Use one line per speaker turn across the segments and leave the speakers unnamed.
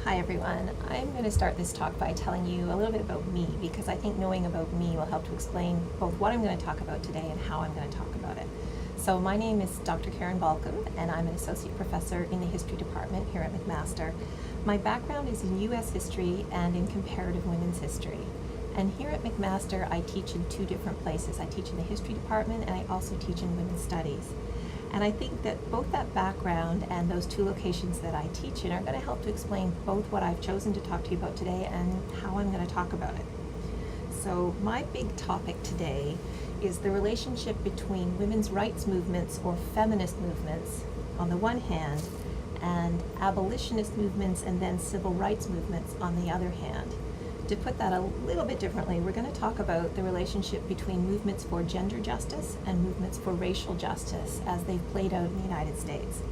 Hi everyone. I'm going to start this talk by telling you a little bit about me, because I think knowing about me will help to explain both what I'm going to talk about today and how I'm going to talk about it. So my name is Dr. Balcom, and I'm an associate professor in the history department here at McMaster. My background is in U.S. history and in comparative women's history. And here at McMaster, I teach in two different places. I teach in the history department, and I also teach in women's studies. And I think that both that background and those two locations that I teach in are going to help to explain both what I've chosen to talk to you about today and how I'm going to talk about it. So my big topic today is the relationship between women's rights movements or feminist movements on the one hand and abolitionist movements and then civil rights movements on the other hand. To put that a little bit differently, we're going to talk about the relationship between movements for gender justice and movements for racial justice as they've played out in the United States.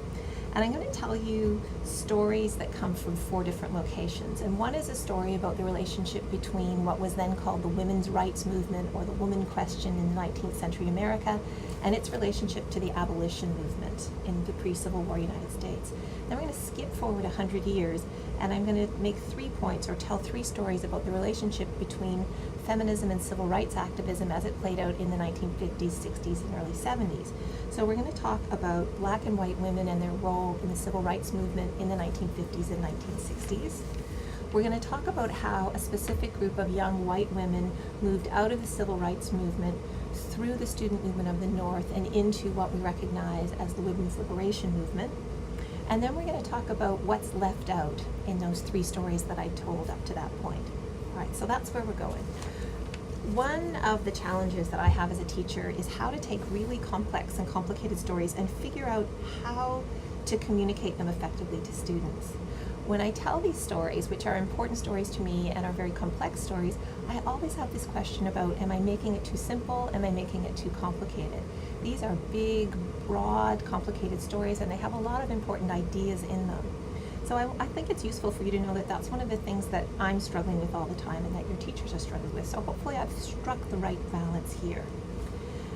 And I'm going to tell you stories that come from four different locations. And one is a story about the relationship between what was then called the women's rights movement or the woman question in 19th century America and its relationship to the abolition movement in the pre-Civil War United States. Then we're going to skip forward 100 years, and I'm going to make 3 points or tell 3 stories about the relationship between feminism and civil rights activism as it played out in the 1950s, 60s, and early 70s. So we're going to talk about black and white women and their role in the civil rights movement in the 1950s and 1960s. We're going to talk about how a specific group of young white women moved out of the civil rights movement through the student movement of the North and into what we recognize as the women's liberation movement. And then we're going to talk about what's left out in those 3 stories that I told up to that point. All right, so that's where we're going. One of the challenges that I have as a teacher is how to take really complex and complicated stories and figure out how to communicate them effectively to students. When I tell these stories, which are important stories to me and are very complex stories, I always have this question about, am I making it too simple? Am I making it too complicated? These are big, broad, complicated stories, and they have a lot of important ideas in them. So I think it's useful for you to know that that's one of the things that I'm struggling with all the time and that your teachers are struggling with. So hopefully I've struck the right balance here.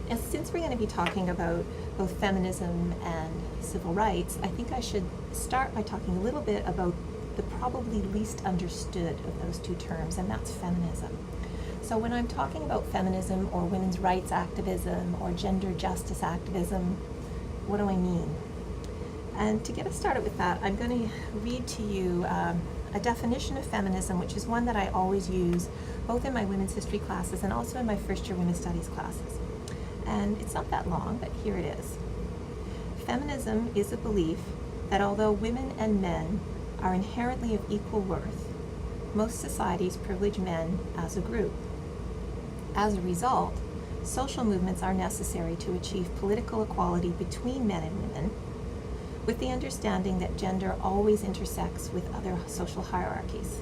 And since we're going to be talking about both feminism and civil rights, I think I should start by talking a little bit about the probably least understood of those 2 terms, and that's feminism. So when I'm talking about feminism or women's rights activism or gender justice activism, what do I mean? And to get us started with that, I'm going to read to you a definition of feminism, which is one that I always use both in my women's history classes and also in my first-year women's studies classes. And it's not that long, but here it is. Feminism is a belief that although women and men are inherently of equal worth, most societies privilege men as a group. As a result, social movements are necessary to achieve political equality between men and women, with the understanding that gender always intersects with other social hierarchies.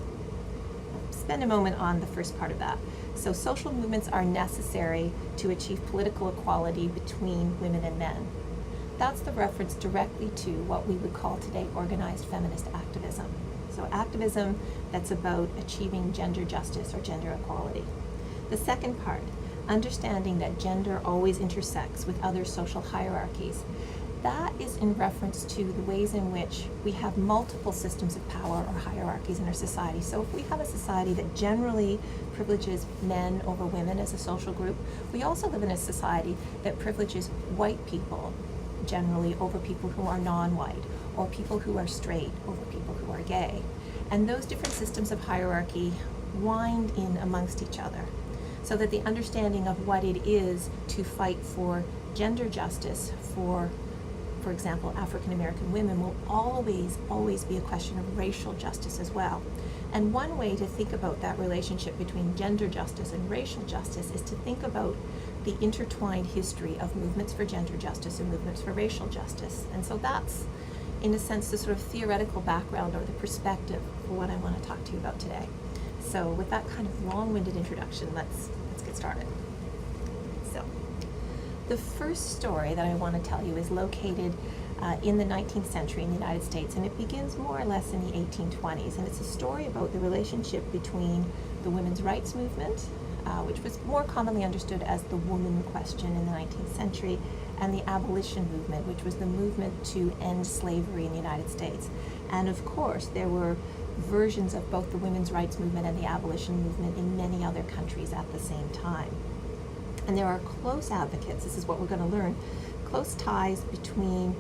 Spend a moment on the first part of that. So social movements are necessary to achieve political equality between women and men. That's the reference directly to what we would call today organized feminist activism. So activism that's about achieving gender justice or gender equality. The second part, understanding that gender always intersects with other social hierarchies. That is in reference to the ways in which we have multiple systems of power or hierarchies in our society. So if we have a society that generally privileges men over women as a social group, we also live in a society that privileges white people generally over people who are non-white, or people who are straight over people who are gay. And those different systems of hierarchy wind in amongst each other, so that the understanding of what it is to fight for gender justice for example, African American women will always be a question of racial justice as well. And one way to think about that relationship between gender justice and racial justice is to think about the intertwined history of movements for gender justice and movements for racial justice. And so that's, in a sense, the sort of theoretical background or the perspective for what I want to talk to you about today. So with that kind of long-winded introduction, let's get started. So the first story that I want to tell you is located in the 19th century in the United States, and it begins more or less in the 1820s, and it's a story about the relationship between the women's rights movement, which was more commonly understood as the woman question in the 19th century, and the abolition movement, which was the movement to end slavery in the United States. And of course, there were versions of both the women's rights movement and the abolition movement in many other countries at the same time. And there are close advocates, this is what we're going to learn, close ties between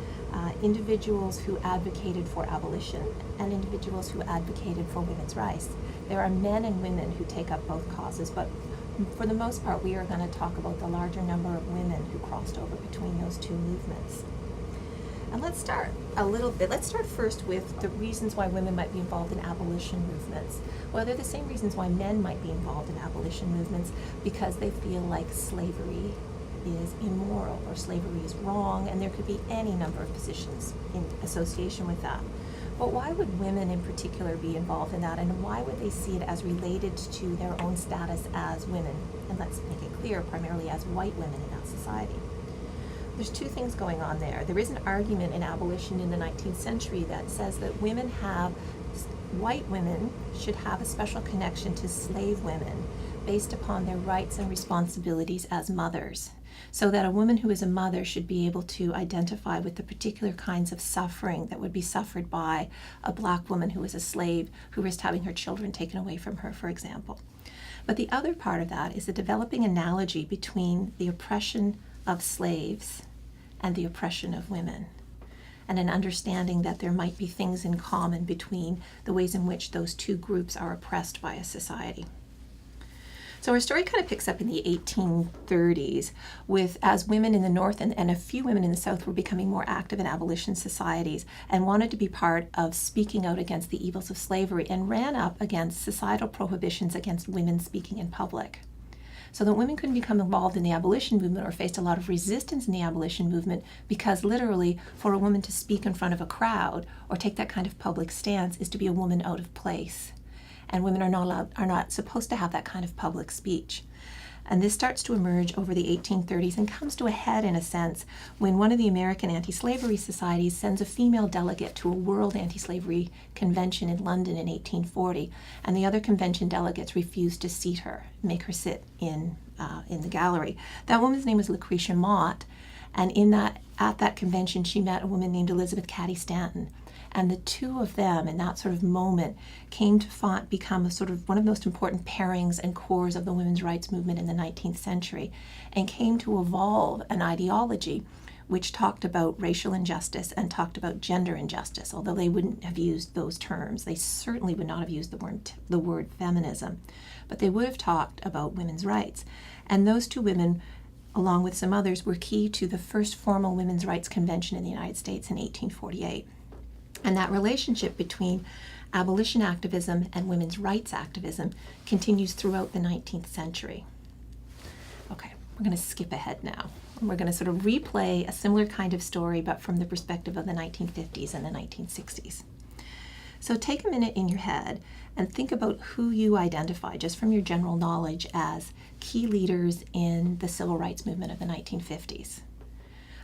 individuals who advocated for abolition and individuals who advocated for women's rights. There are men and women who take up both causes, but for the most part, we are going to talk about the larger number of women who crossed over between those two movements. And let's start a little bit. Let's start first with the reasons why women might be involved in abolition movements. Well, they're the same reasons why men might be involved in abolition movements, because they feel like slavery is immoral or slavery is wrong, and there could be any number of positions in association with that. But why would women in particular be involved in that, and why would they see it as related to their own status as women? And let's make it clear, primarily as white women in that society. There's two things going on there. There is an argument in abolition in the 19th century that says that white women should have a special connection to slave women based upon their rights and responsibilities as mothers. So that a woman who is a mother should be able to identify with the particular kinds of suffering that would be suffered by a black woman who is a slave, who risked having her children taken away from her, for example. But the other part of that is the developing analogy between the oppression of slaves and the oppression of women, and an understanding that there might be things in common between the ways in which those two groups are oppressed by a society. So our story kind of picks up in the 1830s as women in the North and a few women in the South were becoming more active in abolition societies and wanted to be part of speaking out against the evils of slavery, and ran up against societal prohibitions against women speaking in public. So that women couldn't become involved in the abolition movement or faced a lot of resistance in the abolition movement, because literally for a woman to speak in front of a crowd or take that kind of public stance is to be a woman out of place. And women are not supposed to have that kind of public speech. And this starts to emerge over the 1830s and comes to a head, in a sense, when one of the American anti-slavery societies sends a female delegate to a World Anti-Slavery Convention in London in 1840, and the other convention delegates refuse to seat her, make her sit in the gallery. That woman's name was Lucretia Mott, and at that convention she met a woman named Elizabeth Cady Stanton. And the two of them, in that sort of moment, came to become a sort of one of the most important pairings and cores of the women's rights movement in the 19th century, and came to evolve an ideology which talked about racial injustice and talked about gender injustice, although they wouldn't have used those terms. They certainly would not have used the word feminism, but they would have talked about women's rights. And those two women, along with some others, were key to the first formal women's rights convention in the United States in 1848. And that relationship between abolition activism and women's rights activism continues throughout the 19th century. Okay, we're going to skip ahead now. We're going to sort of replay a similar kind of story, but from the perspective of the 1950s and the 1960s. So take a minute in your head and think about who you identify, just from your general knowledge, as key leaders in the civil rights movement of the 1950s.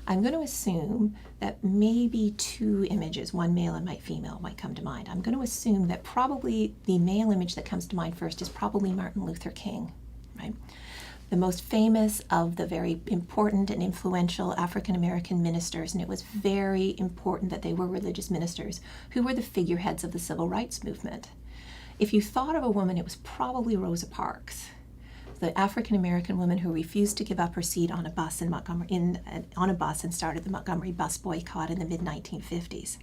I'm going to assume that maybe two images, one male and one female, might come to mind. I'm going to assume that probably the male image that comes to mind first is probably Martin Luther King, right? The most famous of the very important and influential African-American ministers, and it was very important that they were religious ministers, who were the figureheads of the civil rights movement. If you thought of a woman, it was probably Rosa Parks, the African-American woman who refused to give up her seat on a bus in Montgomery, on a bus, and started the Montgomery bus boycott in the mid-1950s.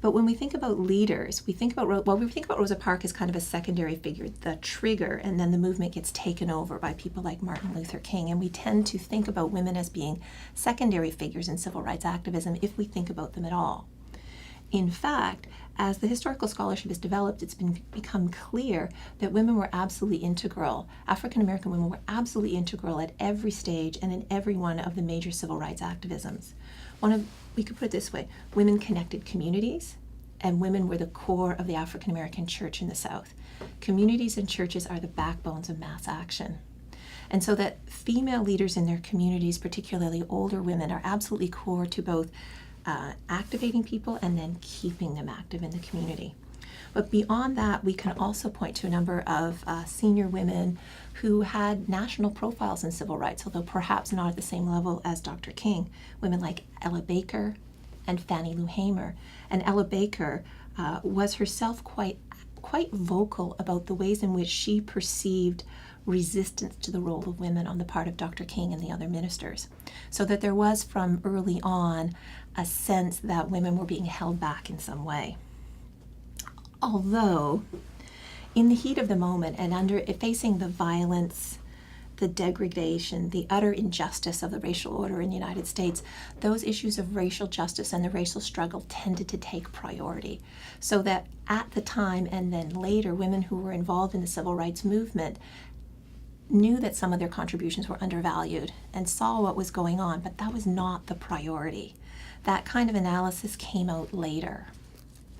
But when we think about leaders, we think about Rosa Parks as kind of a secondary figure, the trigger, and then the movement gets taken over by people like Martin Luther King. And we tend to think about women as being secondary figures in civil rights activism if we think about them at all. In fact, as the historical scholarship has developed, it's become clear that women were absolutely integral. African-American women were absolutely integral at every stage and in every one of the major civil rights activisms. We could put it this way: women connected communities, and women were the core of the African-American church in the South. Communities and churches are the backbones of mass action. And so that female leaders in their communities, particularly older women, are absolutely core to both activating people and then keeping them active in the community. But beyond that, we can also point to a number of senior women who had national profiles in civil rights, although perhaps not at the same level as Dr. King. Women like Ella Baker and Fannie Lou Hamer. And Ella Baker was herself quite vocal about the ways in which she perceived resistance to the role of women on the part of Dr. King and the other ministers. So that there was from early on a sense that women were being held back in some way. Although, in the heat of the moment and facing the violence, the degradation, the utter injustice of the racial order in the United States, those issues of racial justice and the racial struggle tended to take priority. So that at the time and then later, women who were involved in the civil rights movement knew that some of their contributions were undervalued and saw what was going on, but that was not the priority. That kind of analysis came out later,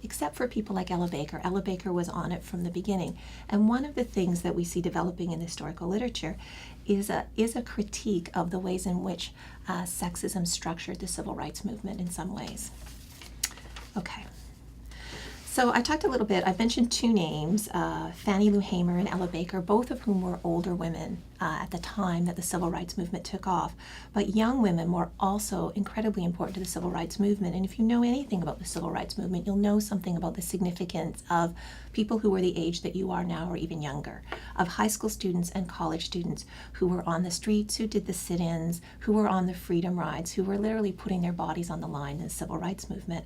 except for people like Ella Baker. Ella Baker was on it from the beginning. And one of the things that we see developing in historical literature is a critique of the ways in which sexism structured the civil rights movement in some ways. Okay. So I talked a little bit, I mentioned two names, Fannie Lou Hamer and Ella Baker, both of whom were older women at the time that the civil rights movement took off. But young women were also incredibly important to the civil rights movement. And if you know anything about the civil rights movement, you'll know something about the significance of people who were the age that you are now or even younger, of high school students and college students who were on the streets, who did the sit-ins, who were on the freedom rides, who were literally putting their bodies on the line in the civil rights movement.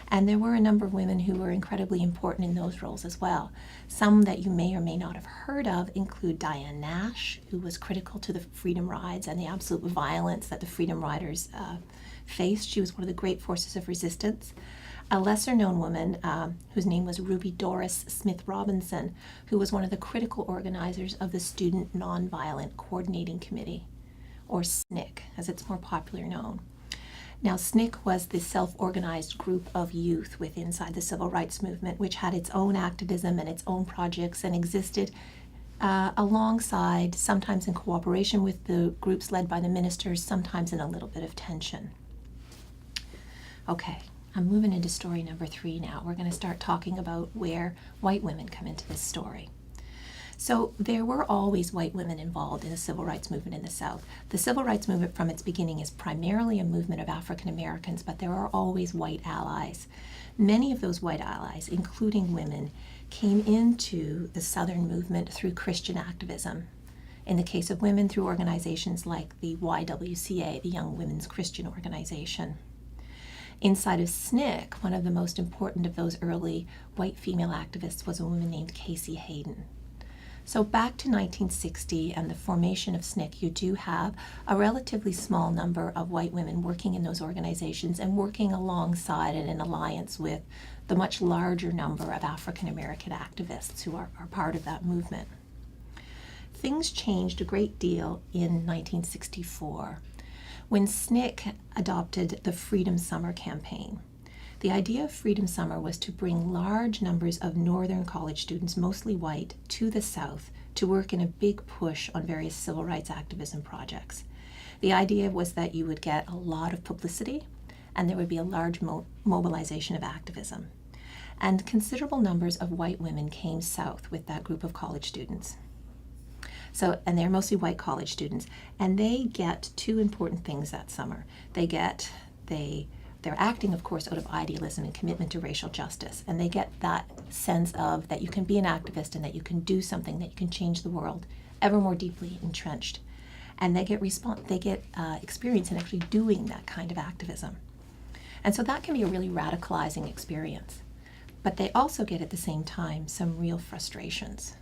And there were a number of women who were incredibly important in those roles as well. Some that you may or may not have heard of include Diane Nash, who was critical to the freedom rides and the absolute violence that the freedom riders faced. She was one of the great forces of resistance. A lesser-known woman whose name was Ruby Doris Smith Robinson, who was one of the critical organizers of the Student Nonviolent Coordinating Committee, or SNCC, as it's more popularly known. Now, SNCC was the self-organized group of youth inside the civil rights movement, which had its own activism and its own projects and existed alongside, sometimes in cooperation with the groups led by the ministers, sometimes in a little bit of tension. Okay, I'm moving into story number 3 now. We're going to start talking about where white women come into this story. So there were always white women involved in the civil rights movement in the South. The civil rights movement from its beginning is primarily a movement of African Americans, but there are always white allies. Many of those white allies, including women, came into the Southern movement through Christian activism. In the case of women, through organizations like the YWCA, the Young Women's Christian Organization. Inside of SNCC, one of the most important of those early white female activists was a woman named Casey Hayden. So back to 1960 and the formation of SNCC, you do have a relatively small number of white women working in those organizations and working alongside and in alliance with the much larger number of African American activists who are part of that movement. Things changed a great deal in 1964 when SNCC adopted the Freedom Summer campaign. The idea of Freedom Summer was to bring large numbers of northern college students, mostly white, to the South to work in a big push on various civil rights activism projects. The idea was that you would get a lot of publicity and there would be a large mobilization of activism. And considerable numbers of white women came south with that group of college students. And they're mostly white college students, and they get two important things that summer. They're acting, of course, out of idealism and commitment to racial justice. And they get that sense of that you can be an activist and that you can do something, that you can change the world, ever more deeply entrenched. And they get experience in actually doing that kind of activism. And so that can be a really radicalizing experience. But they also get at the same time some real frustrations.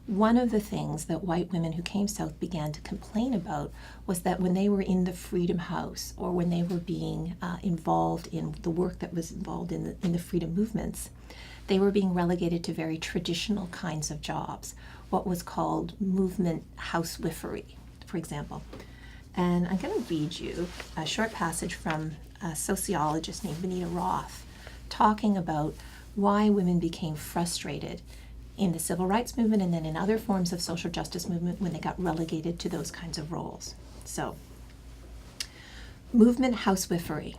One of the things that white women who came south began to complain about was that when they were in the Freedom House or when they were being involved in the work that was involved in the freedom movements, they were being relegated to very traditional kinds of jobs, what was called movement housewifery, for example. And I'm going to read you a short passage from a sociologist named Benita Roth talking about why women became frustrated in the civil rights movement and then in other forms of social justice movement when they got relegated to those kinds of roles. So, movement housewifery,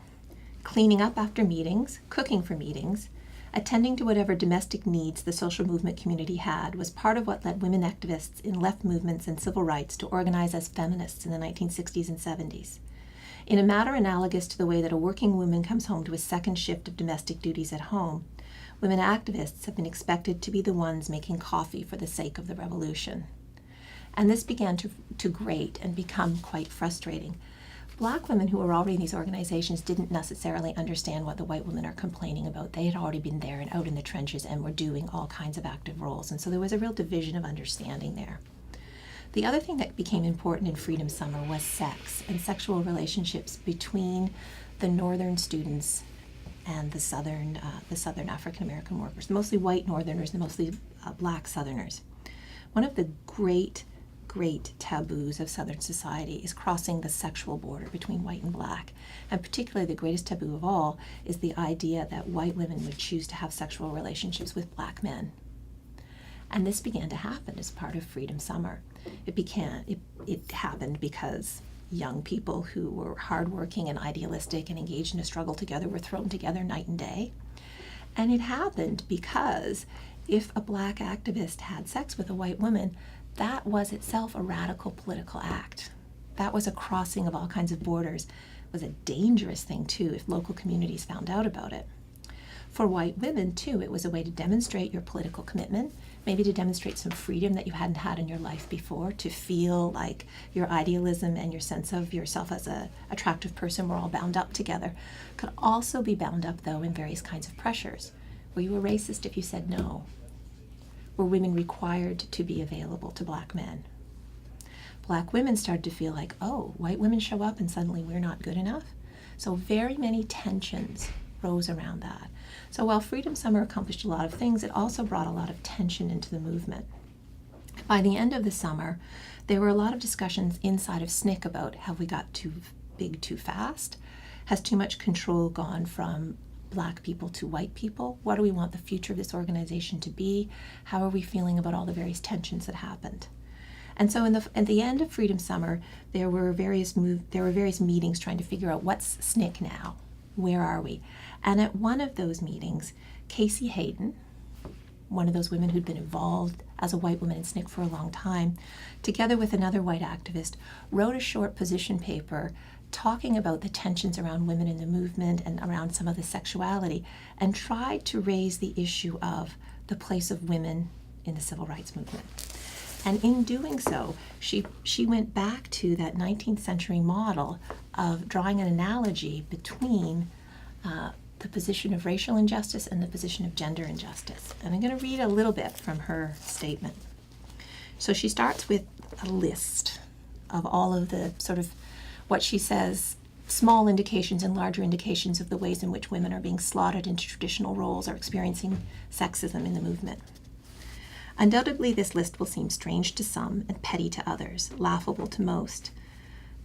cleaning up after meetings, cooking for meetings, attending to whatever domestic needs the social movement community had was part of what led women activists in left movements and civil rights to organize as feminists in the 1960s and 70s. In a matter analogous to the way that a working woman comes home to a second shift of domestic duties at home, women activists have been expected to be the ones making coffee for the sake of the revolution. And this began to grate and become quite frustrating. Black women who were already in these organizations didn't necessarily understand what the white women are complaining about. They had already been there and out in the trenches and were doing all kinds of active roles. And so there was a real division of understanding there. The other thing that became important in Freedom Summer was sex and sexual relationships between the northern students and the southern African American workers, mostly white northerners and mostly black southerners. One of the great taboos of Southern society is crossing the sexual border between white and black. And particularly the greatest taboo of all is the idea that white women would choose to have sexual relationships with black men. And this began to happen as part of Freedom Summer. It happened because young people who were hardworking and idealistic and engaged in a struggle together were thrown together night and day. And it happened because if a black activist had sex with a white woman, that was itself a radical political act. That was a crossing of all kinds of borders. It was a dangerous thing, too, if local communities found out about it. For white women, too, it was a way to demonstrate your political commitment, maybe to demonstrate some freedom that you hadn't had in your life before, to feel like your idealism and your sense of yourself as an attractive person were all bound up together. Could also be bound up, though, in various kinds of pressures. Were you a racist if you said no? Were women required to be available to black men? Black women started to feel like, oh, white women show up and suddenly we're not good enough. So very many tensions rose around that. So while Freedom Summer accomplished a lot of things, it also brought a lot of tension into the movement. By the end of the summer, there were a lot of discussions inside of SNCC about, have we got too big too fast? Has too much control gone from black people to white people? What do we want the future of this organization to be? How are we feeling about all the various tensions that happened? And so at the end of Freedom Summer, there were various meetings trying to figure out what's SNCC now? Where are we? And at one of those meetings, Casey Hayden, one of those women who'd been involved as a white woman in SNCC for a long time, together with another white activist, wrote a short position paper talking about the tensions around women in the movement and around some of the sexuality, and tried to raise the issue of the place of women in the civil rights movement. And in doing so, she went back to that 19th century model of drawing an analogy between the position of racial injustice and the position of gender injustice. And I'm going to read a little bit from her statement. So she starts with a list of all of the sort of what she says, small indications and larger indications of the ways in which women are being slotted into traditional roles or experiencing sexism in the movement. Undoubtedly, this list will seem strange to some and petty to others, laughable to most.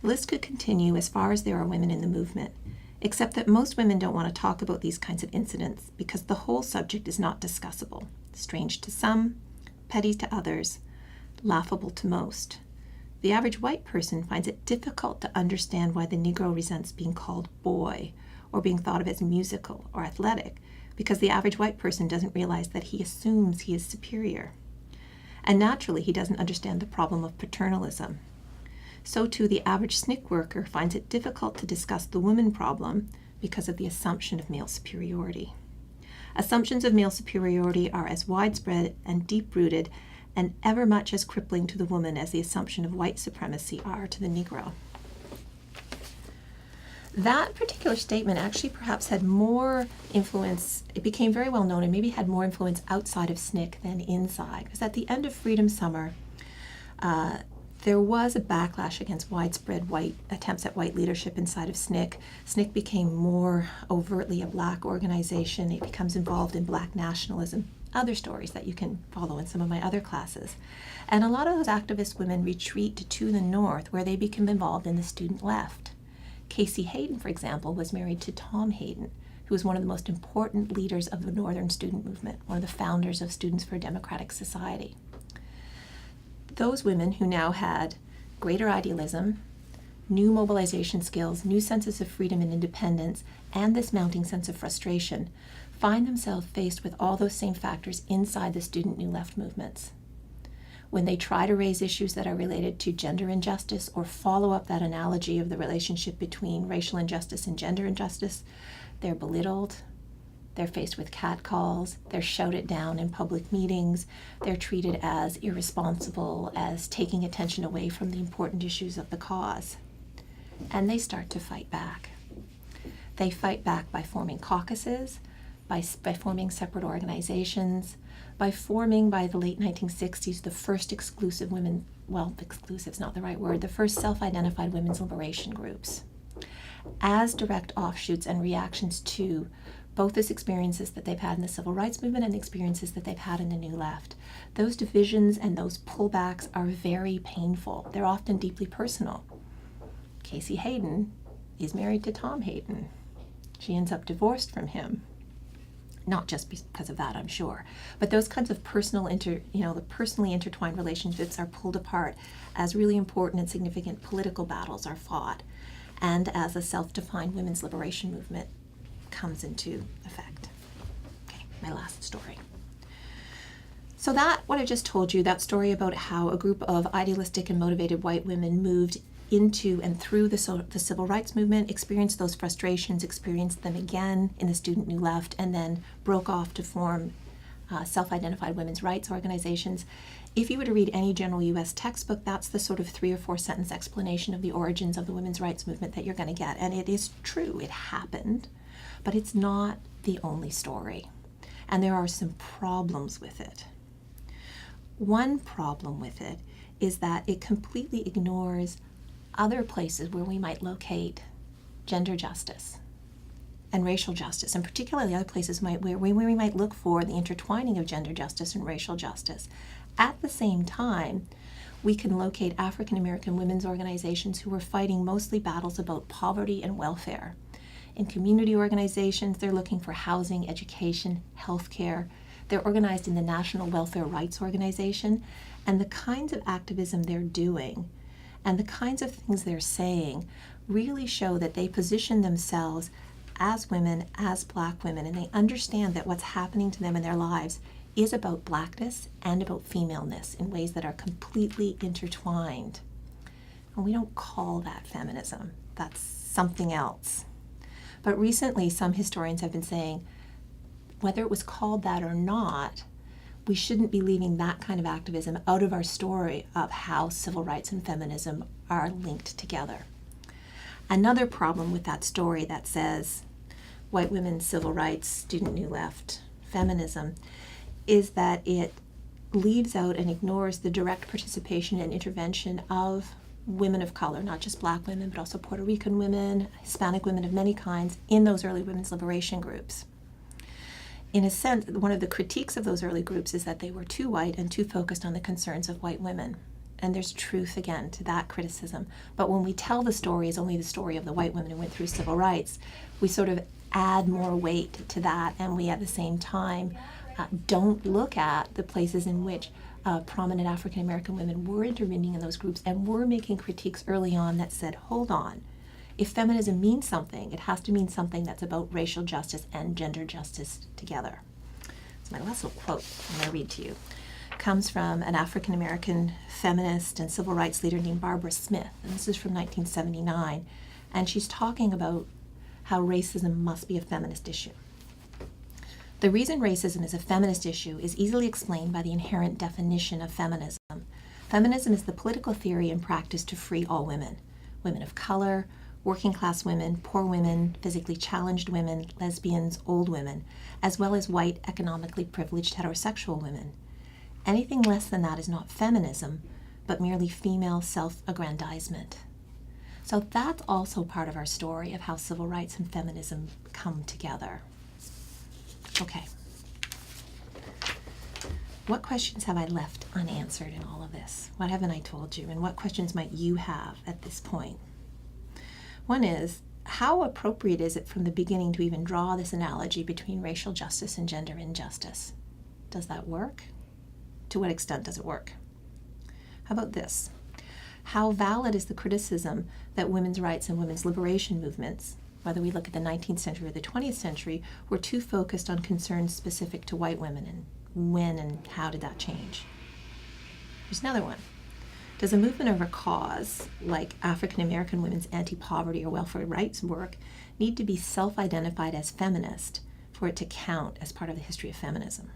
The list could continue as far as there are women in the movement, except that most women don't want to talk about these kinds of incidents because the whole subject is not discussable. Strange to some, petty to others, laughable to most. The average white person finds it difficult to understand why the Negro resents being called boy or being thought of as musical or athletic, because the average white person doesn't realize that he assumes he is superior. And naturally, he doesn't understand the problem of paternalism. So too, the average SNCC worker finds it difficult to discuss the woman problem because of the assumption of male superiority. Assumptions of male superiority are as widespread and deep-rooted and ever much as crippling to the woman as the assumption of white supremacy are to the Negro. That particular statement actually perhaps had more influence, it became very well known and maybe had more influence outside of SNCC than inside. Because at the end of Freedom Summer, there was a backlash against widespread white attempts at white leadership inside of SNCC. SNCC became more overtly a black organization. It becomes involved in black nationalism, other stories that you can follow in some of my other classes. And a lot of those activist women retreat to the north where they become involved in the student left. Casey Hayden, for example, was married to Tom Hayden, who was one of the most important leaders of the Northern student movement, one of the founders of Students for a Democratic Society. Those women who now had greater idealism, new mobilization skills, new senses of freedom and independence, and this mounting sense of frustration, find themselves faced with all those same factors inside the student New Left movements. When they try to raise issues that are related to gender injustice or follow up that analogy of the relationship between racial injustice and gender injustice, they're belittled, They're faced with catcalls, they're shouted down in public meetings, they're treated as irresponsible, as taking attention away from the important issues of the cause. And they start to fight back. They fight back by forming caucuses, by forming separate organizations, by forming, by the late 1960s, the first exclusive women, well, exclusive's not the right word, the first self-identified women's liberation groups, as direct offshoots and reactions to both those experiences that they've had in the civil rights movement and the experiences that they've had in the New Left. Those divisions and those pullbacks are very painful. They're often deeply personal. Casey Hayden is married to Tom Hayden. She ends up divorced from him. Not just because of that, I'm sure, but those kinds of the personally intertwined relationships are pulled apart as really important and significant political battles are fought, and as a self-defined women's liberation movement comes into effect. Okay, my last story. So that, what I just told you, that story about how a group of idealistic and motivated white women moved into and through the civil rights movement, experienced those frustrations, experienced them again in the Student New Left, and then broke off to form self-identified women's rights organizations. If you were to read any general U.S. textbook, that's the sort of 3 or 4 sentence explanation of the origins of the women's rights movement that you're going to get. And it is true, it happened, but it's not the only story. And there are some problems with it. One problem with it is that it completely ignores other places where we might locate gender justice and racial justice, and particularly other places where we might look for the intertwining of gender justice and racial justice. At the same time, we can locate African American women's organizations who are fighting mostly battles about poverty and welfare. In community organizations, they're looking for housing, education, healthcare. They're organized in the National Welfare Rights Organization, and the kinds of activism they're doing and the kinds of things they're saying really show that they position themselves as women, as Black women, and they understand that what's happening to them in their lives is about Blackness and about femaleness in ways that are completely intertwined. And we don't call that feminism. That's something else. But recently, some historians have been saying, whether it was called that or not, we shouldn't be leaving that kind of activism out of our story of how civil rights and feminism are linked together. Another problem with that story that says white women, civil rights, Student New Left, feminism, is that it leaves out and ignores the direct participation and intervention of women of color, not just Black women, but also Puerto Rican women, Hispanic women of many kinds in those early women's liberation groups. In a sense, one of the critiques of those early groups is that they were too white and too focused on the concerns of white women. And there's truth, again, to that criticism. But when we tell the story as only the story of the white women who went through civil rights, we sort of add more weight to that, and we at the same time don't look at the places in which prominent African American women were intervening in those groups and were making critiques early on that said, hold on, if feminism means something, it has to mean something that's about racial justice and gender justice together. So my last little quote I'm going to read to you comes from an African American feminist and civil rights leader named Barbara Smith, and this is from 1979, and she's talking about how racism must be a feminist issue. The reason racism is a feminist issue is easily explained by the inherent definition of feminism. Feminism is the political theory and practice to free all women, women of color, working class women, poor women, physically challenged women, lesbians, old women, as well as white, economically privileged heterosexual women. Anything less than that is not feminism, but merely female self-aggrandizement. So that's also part of our story of how civil rights and feminism come together. Okay. What questions have I left unanswered in all of this? What haven't I told you? And what questions might you have at this point? One is, how appropriate is it from the beginning to even draw this analogy between racial justice and gender injustice? Does that work? To what extent does it work? How about this? How valid is the criticism that women's rights and women's liberation movements, whether we look at the 19th century or the 20th century, were too focused on concerns specific to white women, and when and how did that change? Here's another one. Does a movement or a cause, like African American women's anti-poverty or welfare rights work, need to be self-identified as feminist for it to count as part of the history of feminism.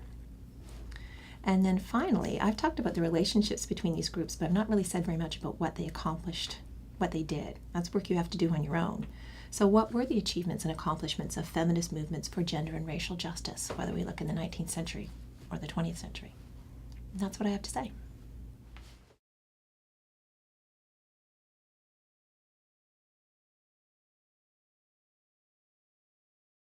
And then finally, I've talked about the relationships between these groups, but I've not really said very much about what they accomplished, what they did. That's work you have to do on your own. So what were the achievements and accomplishments of feminist movements for gender and racial justice, whether we look in the 19th century or the 20th century? And that's what I have to say.